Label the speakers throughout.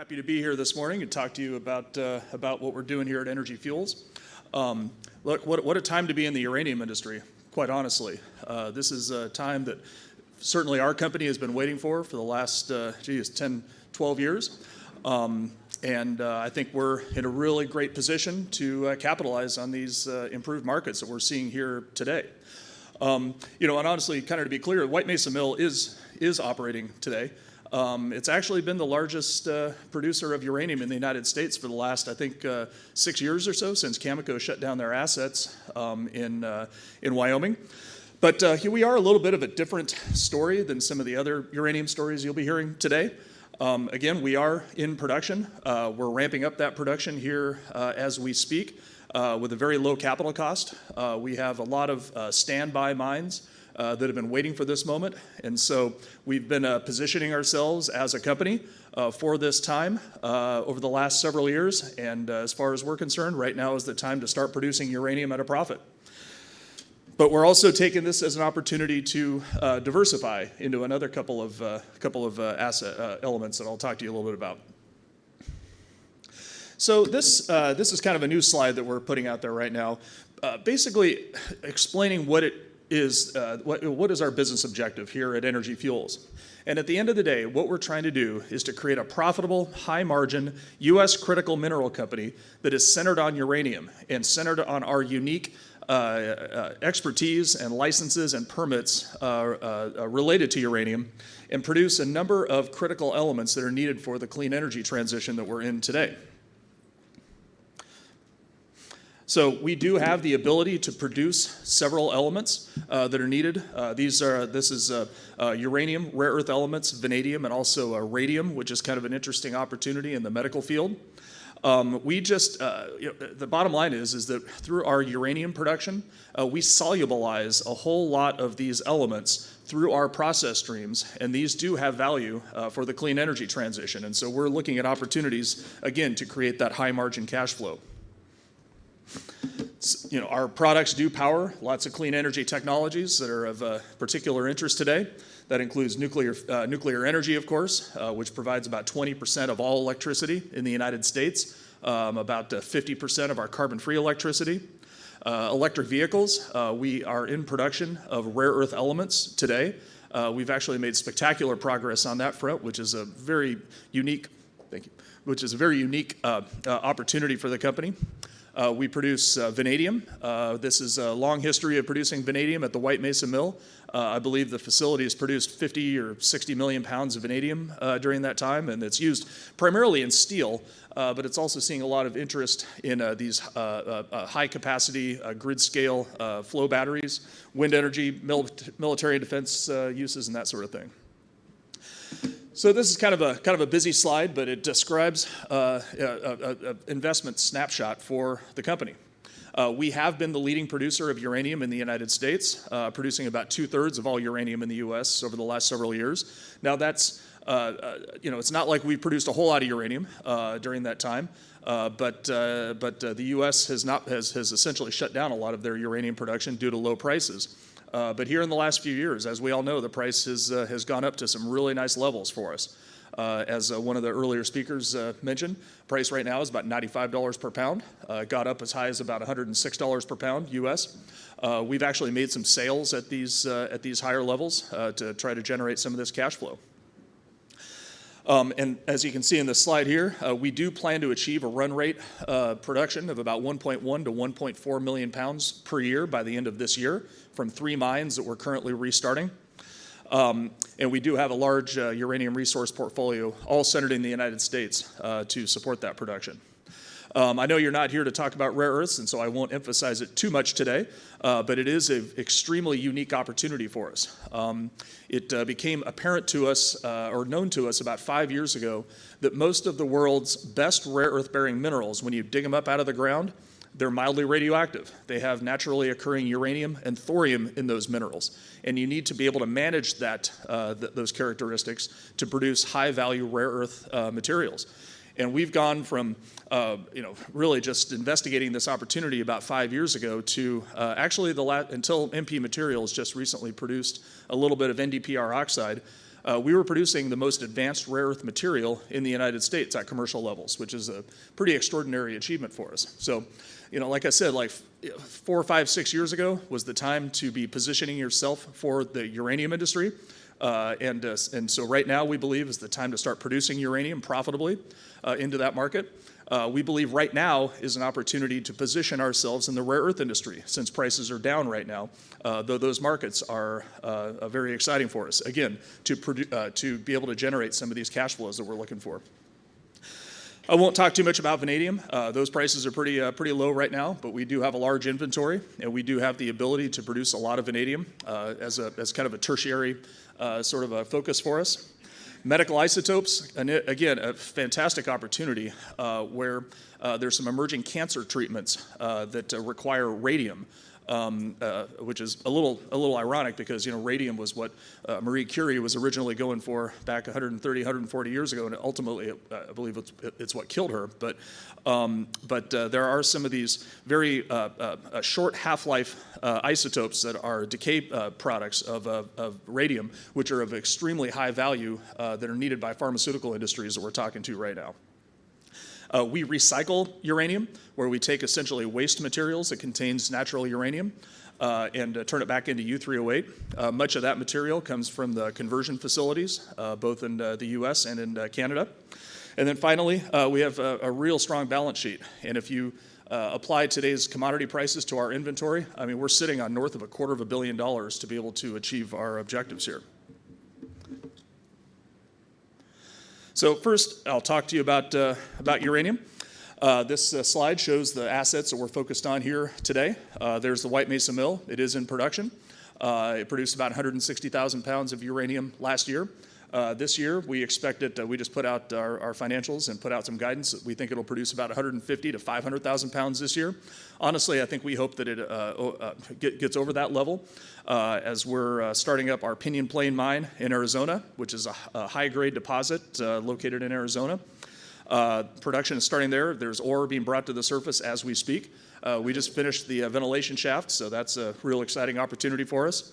Speaker 1: Happy to be here this morning and talk to you about what we're doing here at Energy Fuels. Look, what a time to be in the uranium industry, quite honestly. This is a time that certainly our company has been waiting for the last, 10, 12 years. I think we're in a really great position to capitalize on these improved markets that we're seeing here today. And honestly, kind of to be clear, White Mesa Mill is operating today. It's actually been the largest producer of uranium in the United States for the last, I think, 6 years or so, since Cameco shut down their assets in Wyoming. But here we are, a little bit of a different story than some of the other uranium stories you'll be hearing today. Again, we are in production. We're ramping up that production here as we speak with a very low capital cost. We have a lot of standby mines that have been waiting for this moment. And so we've been positioning ourselves as a company for this time over the last several years. And as far as we're concerned, right now is the time to start producing uranium at a profit. But we're also taking this as an opportunity to diversify into another couple of asset elements that I'll talk to you a little bit about. So this is kind of a new slide that we're putting out there right now, basically explaining what it is, what is our business objective here at Energy Fuels. And at the end of the day, what we're trying to do is to create a profitable, high-margin, U.S. critical mineral company that is centered on uranium and centered on our unique expertise and licenses and permits related to uranium, and produce a number of critical elements that are needed for the clean energy transition that we're in today. So we do have the ability to produce several elements that are needed. This is uranium, rare earth elements, vanadium, and also radium, which is kind of an interesting opportunity in the medical field. The bottom line is that through our uranium production, we solubilize a whole lot of these elements through our process streams, and these do have value for the clean energy transition. And so we're looking at opportunities, again, to create that high margin cash flow. Our products do power lots of clean energy technologies that are of particular interest today. That includes nuclear energy, of course, which provides about 20% of all electricity in the United States, about 50% of our carbon-free electricity. Electric vehicles, we are in production of rare earth elements today. We've actually made spectacular progress on that front, which is a very unique, opportunity for the company. We produce vanadium. This is a long history of producing vanadium at the White Mesa Mill. I believe the facility has produced 50 or 60 million pounds of vanadium during that time, and it's used primarily in steel, but it's also seeing a lot of interest in these high-capacity, grid-scale flow batteries, wind energy, military defense uses, and that sort of thing. So this is kind of a busy slide, but it describes an investment snapshot for the company. We have been the leading producer of uranium in the United States, producing about 2/3 of all uranium in the U.S. over the last several years. Now that's, it's not like we produced a whole lot of uranium during that time, but the U.S. has essentially shut down a lot of their uranium production due to low prices. But here in the last few years, as we all know, the price has gone up to some really nice levels for us. As one of the earlier speakers mentioned, price right now is about $95 per pound. Got up as high as about $106 per pound U.S. We've actually made some sales at these higher levels to try to generate some of this cash flow. And as you can see in this slide here, we do plan to achieve a run rate production of about 1.1 to 1.4 million pounds per year by the end of this year from 3 mines that we're currently restarting. And we do have a large uranium resource portfolio, all centered in the United States, to support that production. I know you're not here to talk about rare earths, and so I won't emphasize it too much today, but it is an extremely unique opportunity for us. It became apparent to us, or known to us about 5 years ago, that most of the world's best rare earth-bearing minerals, when you dig them up out of the ground, they're mildly radioactive. They have naturally occurring uranium and thorium in those minerals, and you need to be able to manage those characteristics to produce high-value rare earth materials. And we've gone from, really just investigating this opportunity about 5 years ago to actually until MP Materials just recently produced a little bit of NdPr oxide. we were producing the most advanced rare earth material in the United States at commercial levels, which is a pretty extraordinary achievement for us. So, like I said, like 4, 5, 6 years ago was the time to be positioning yourself for the uranium industry. And so right now we believe is the time to start producing uranium profitably into that market. We believe right now is an opportunity to position ourselves in the rare earth industry since prices are down right now, though those markets are very exciting for us, again, to be able to generate some of these cash flows that we're looking for. I won't talk too much about vanadium. Those prices are pretty low right now, but we do have a large inventory, and we do have the ability to produce a lot of vanadium as kind of a tertiary sort of a focus for us. Medical isotopes, and again, a fantastic opportunity where there's some emerging cancer treatments that require radium, which is a little ironic because radium was what Marie Curie was originally going for back 130, 140 years ago, and ultimately, I believe it's what killed her. But there are some of these very short half-life isotopes that are decay products of radium, which are of extremely high value that are needed by pharmaceutical industries that we're talking to right now. We recycle uranium, where we take essentially waste materials that contains natural uranium and turn it back into U3O8. Much of that material comes from the conversion facilities, both in the US and in Canada. And then finally, we have a real strong balance sheet. And if you apply today's commodity prices to our inventory, I mean, we're sitting on north of $250 million to be able to achieve our objectives here. So first, I'll talk to you about uranium. This slide shows the assets that we're focused on here today. There's the White Mesa Mill. It is in production. It produced about 160,000 pounds of uranium last year. This year, we expect it, we just put out our financials and put out some guidance. We think it'll produce about 150 to 500,000 pounds this year. Honestly, I think we hope that it gets over that level as we're starting up our Pinyon Plain mine in Arizona, which is a high-grade deposit located in Arizona. Production is starting there. There's ore being brought to the surface as we speak. We just finished the ventilation shaft, so that's a real exciting opportunity for us.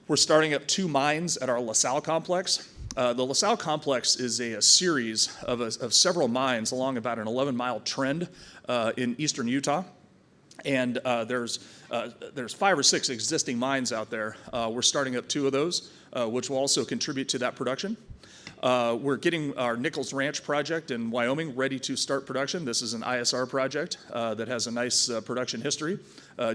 Speaker 1: We're starting up 2 mines at our La Salle complex. The La Salle complex is a series of several mines along about an 11-mile trend in eastern Utah. And there's 5 or 6 existing mines out there. We're starting up 2 of those, which will also contribute to that production. We're getting our Nichols Ranch project in Wyoming ready to start production. This is an ISR project that has a nice production history.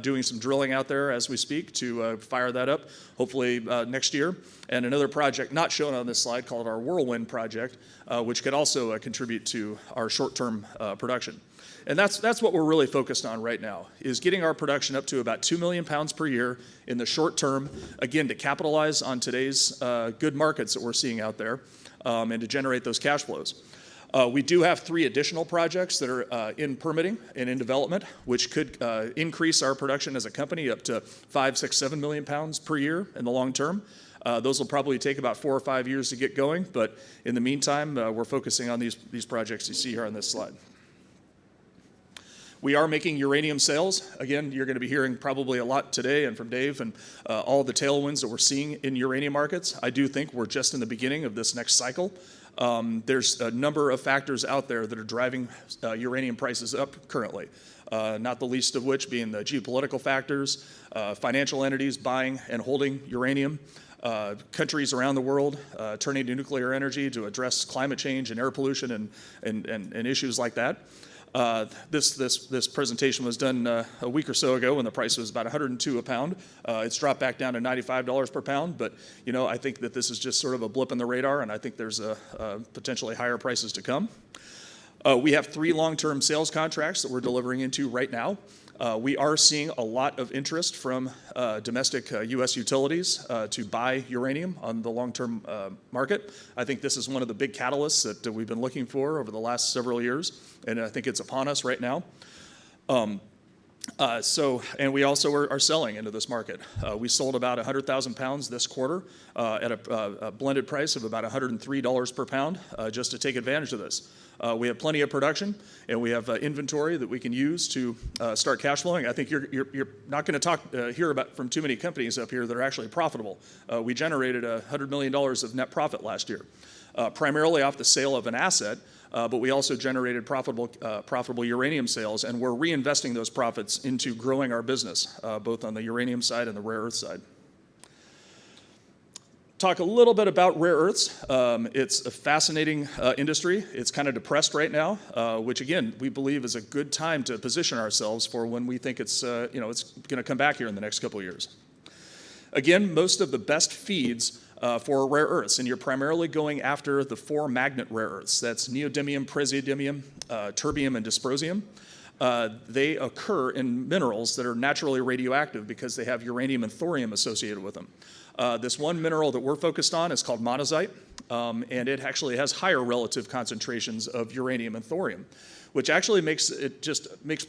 Speaker 1: Doing some drilling out there as we speak to fire that up, hopefully next year. And another project not shown on this slide called our Whirlwind project, which could also contribute to our short-term production. And that's what we're really focused on right now, is getting our production up to about 2 million pounds per year in the short term, again, to capitalize on today's good markets that we're seeing out there and to generate those cash flows. We do have 3 additional projects that are in permitting and in development, which could increase our production as a company up to 5, 6, 7 million pounds per year in the long term. Those will probably take about 4 or 5 years to get going, but in the meantime, we're focusing on these projects you see here on this slide. We are making uranium sales. Again, you're going to be hearing probably a lot today and from Dave and all the tailwinds that we're seeing in uranium markets. I do think we're just in the beginning of this next cycle. There's a number of factors out there that are driving uranium prices up currently, not the least of which being the geopolitical factors, financial entities buying and holding uranium, countries around the world turning to nuclear energy to address climate change and air pollution and issues like that. This presentation was done a week or so ago when the price was about $102 a pound. It's dropped back down to $95 per pound, but I think that this is just sort of a blip in the radar, and I think there's potentially higher prices to come. We have 3 long-term sales contracts that we're delivering into right now. We are seeing a lot of interest from domestic U.S. utilities to buy uranium on the long-term market. I think this is one of the big catalysts that we've been looking for over the last several years, and I think it's upon us right now. And we also are selling into this market. We sold about 100,000 pounds this quarter at a blended price of about $103 per pound just to take advantage of this. We have plenty of production, and we have inventory that we can use to start cash flowing. I think you're not going to hear about from too many companies up here that are actually profitable. We generated $100 million of net profit last year, primarily off the sale of an asset. But we also generated profitable uranium sales, and we're reinvesting those profits into growing our business, both on the uranium side and the rare earth side. Talk a little bit about rare earths. It's a fascinating industry. It's kind of depressed right now, which again, we believe is a good time to position ourselves for when we think it's it's going to come back here in the next couple of years. Again, most of the best feeds for rare earths, and you're primarily going after the 4 magnet rare earths. That's neodymium, praseodymium, terbium, and dysprosium. They occur in minerals that are naturally radioactive because they have uranium and thorium associated with them. This one mineral that we're focused on is called monazite, and it actually has higher relative concentrations of uranium and thorium, which actually makes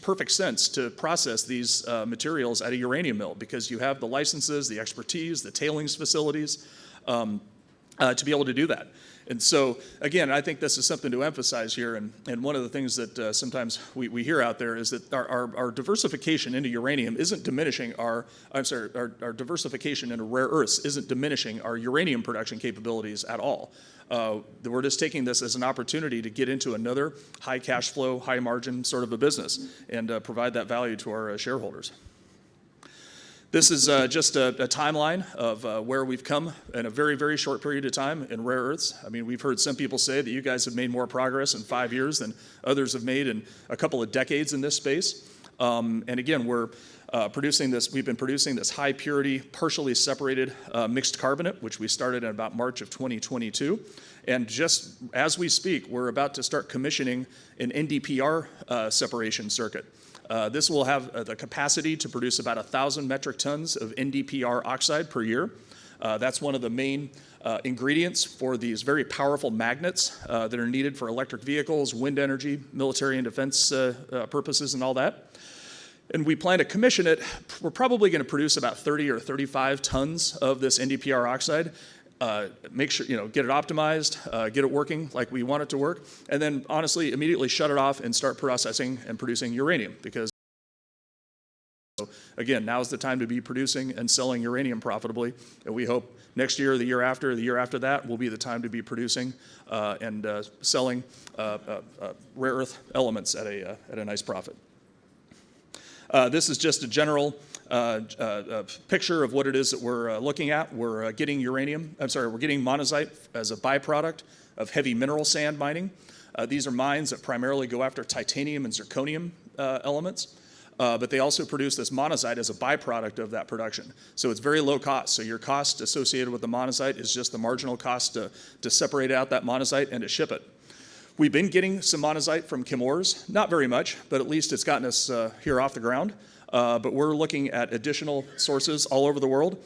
Speaker 1: perfect sense to process these materials at a uranium mill because you have the licenses, the expertise, the tailings facilities to be able to do that. And so, again, I think this is something to emphasize here, and one of the things that sometimes we hear out there is that our diversification into uranium isn't diminishing our diversification into rare earths isn't diminishing our uranium production capabilities at all. We're just taking this as an opportunity to get into another high cash flow, high margin sort of a business and provide that value to our shareholders. This is just a timeline of where we've come in a very, very short period of time in rare earths. I mean, we've heard some people say that you guys have made more progress in 5 years than others have made in a couple of decades in this space. And again, we're producing this. We've been producing this high purity, partially separated mixed carbonate, which we started in about March of 2022. And just as we speak, we're about to start commissioning an NdPr separation circuit. This will have the capacity to produce about 1,000 metric tons of NdPr oxide per year. That's one of the main ingredients for these very powerful magnets that are needed for electric vehicles, wind energy, military and defense purposes and all that. And we plan to commission it. We're probably going to produce about 30 or 35 tons of this NdPr oxide. Make sure, get it optimized, get it working like we want it to work, and then honestly, immediately shut it off and start processing and producing uranium because, again, now's the time to be producing and selling uranium profitably, and we hope next year, the year after that will be the time to be producing and selling rare earth elements at a nice profit. This is just a general picture of what it is that we're looking at. We're getting monazite as a byproduct of heavy mineral sand mining. These are mines that primarily go after titanium and zirconium elements, but they also produce this monazite as a byproduct of that production. So it's very low cost. So your cost associated with the monazite is just the marginal cost to separate out that monazite and to ship it. We've been getting some monazite from Chemours, not very much, but at least it's gotten us here off the ground. But we're looking at additional sources all over the world.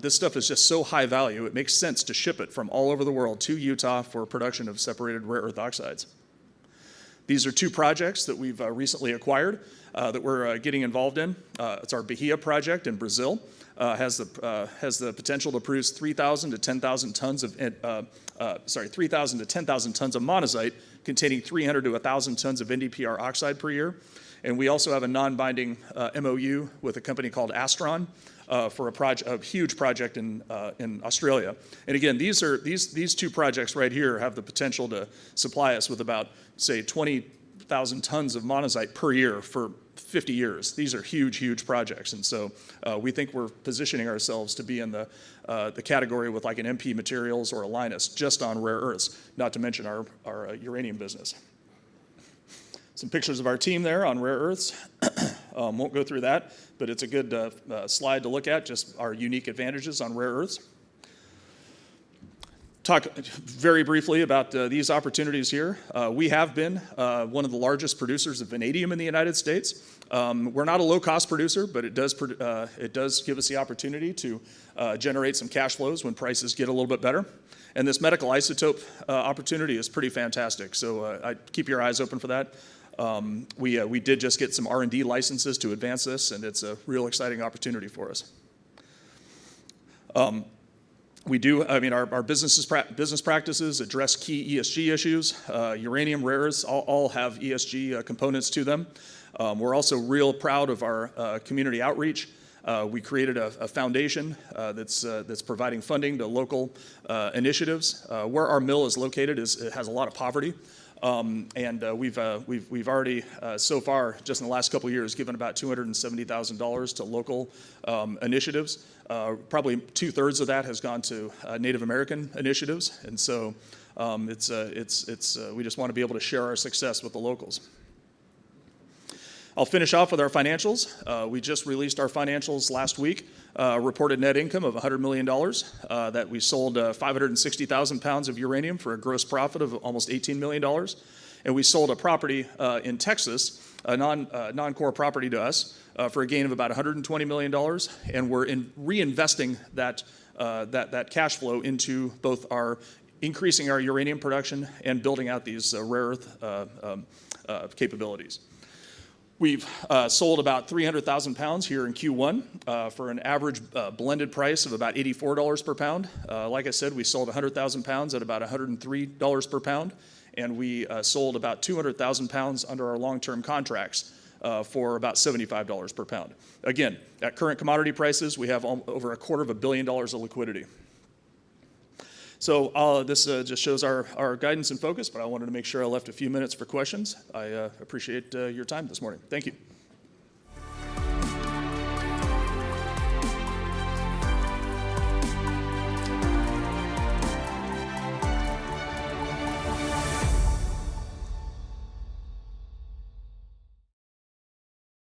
Speaker 1: This stuff is just so high value, it makes sense to ship it from all over the world to Utah for production of separated rare earth oxides. These are 2 projects that we've recently acquired that we're getting involved in. It's our Bahia project in Brazil. Has the potential to produce 3,000 to 10,000 tons of 3,000 to 10,000 tons of monazite containing 300 to 1,000 tons of NdPr oxide per year. And we also have a non-binding MOU with a company called Astron for a huge project in Australia. And again, these 2 projects right here have the potential to supply us with about, say, 20,000 tons of monazite per year for 50 years. These are huge, huge projects. And so we think we're positioning ourselves to be in the category with like an MP Materials or a Linus just on rare earths, not to mention our uranium business. Some pictures of our team there on rare earths. Won't go through that, but it's a good slide to look at, just our unique advantages on rare earths. Talk very briefly about these opportunities here. We have been one of the largest producers of vanadium in the United States. We're not a low-cost producer, but it does give us the opportunity to generate some cash flows when prices get a little bit better. And this medical isotope opportunity is pretty fantastic, so keep your eyes open for that. We did just get some R&D licenses to advance this, and it's a real exciting opportunity for us. Our business practices address key ESG issues. Uranium, rare earths, all have ESG components to them. We're also real proud of our community outreach. We created a foundation that's providing funding to local initiatives. Where our mill is located it has a lot of poverty. We've already so far, just in the last couple of years, given about $270,000 to local initiatives. Probably 2/3 of that has gone to Native American initiatives, and so we just want to be able to share our success with the locals. I'll finish off with our financials. We just released our financials last week. Reported net income of $100 million. That we sold 560,000 pounds of uranium for a gross profit of almost $18 million. And we sold a property in Texas, a non-core property to us, for a gain of about $120 million. And we're reinvesting that cash flow into both increasing our uranium production and building out these rare earth capabilities. We've sold about 300,000 pounds here in Q1 for an average blended price of about $84 per pound. Like I said, we sold 100,000 pounds at about $103 per pound, and we sold about 200,000 pounds under our long-term contracts for about $75 per pound. Again, at current commodity prices, we have over $250 million of liquidity. So this just shows our guidance and focus, but I wanted to make sure I left a few minutes for questions. I appreciate your time this morning. Thank you.